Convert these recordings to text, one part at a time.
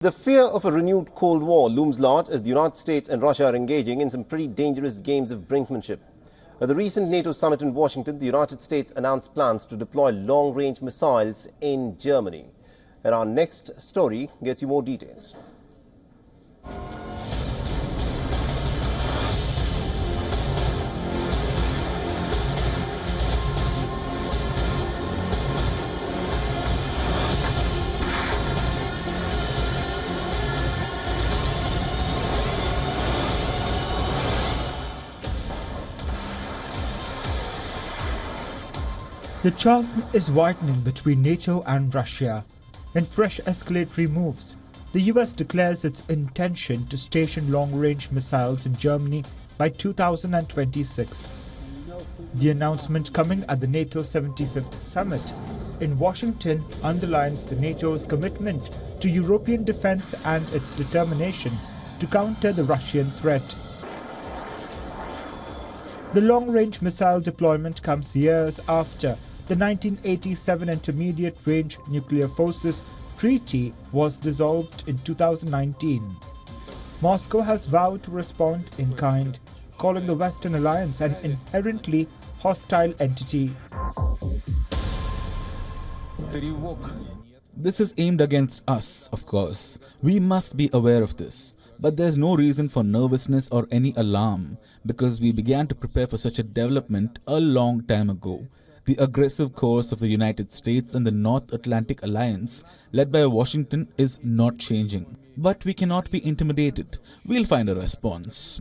The fear of a renewed Cold War looms large as the United States and Russia are engaging in some pretty dangerous games of brinksmanship. At the recent NATO summit in Washington, the United States announced plans to deploy long-range missiles in Germany. And our next story gets you more details. The chasm is widening between NATO and Russia. In fresh escalatory moves, the US declares its intention to station long-range missiles in Germany by 2026. The announcement coming at the NATO 75th Summit in Washington underlines the NATO's commitment to European defense and its determination to counter the Russian threat. The long-range missile deployment comes years after the 1987 Intermediate Range Nuclear Forces Treaty was dissolved in 2019. Moscow has vowed to respond in kind, calling the Western alliance an inherently hostile entity. This is aimed against us, of course. We must be aware of this. But there's no reason for nervousness or any alarm, because we began to prepare for such a development a long time ago. The aggressive course of the United States and the North Atlantic Alliance, led by Washington, is not changing. But we cannot be intimidated. We'll find a response.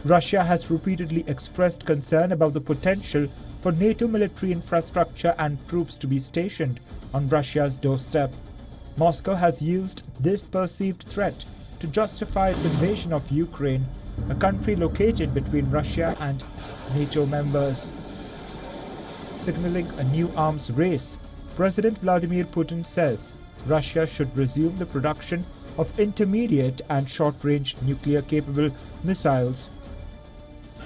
Russia has repeatedly expressed concern about the potential for NATO military infrastructure and troops to be stationed on Russia's doorstep. Moscow has used this perceived threat to justify its invasion of Ukraine, a country located between Russia and NATO members. Signaling a new arms race, President Vladimir Putin says Russia should resume the production of intermediate and short-range nuclear-capable missiles.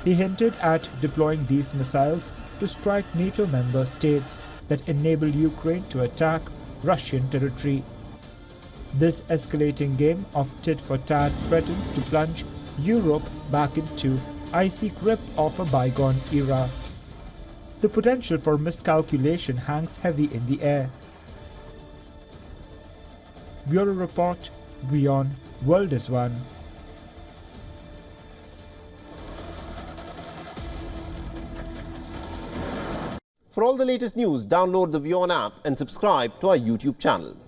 He hinted at deploying these missiles to strike NATO member states that enable Ukraine to attack Russian territory. This escalating game of tit-for-tat threatens to plunge Europe back into icy grip of a bygone era. The potential for miscalculation hangs heavy in the air. Bureau Report, WION World is One. For all the latest news, download the WION app and subscribe to our YouTube channel.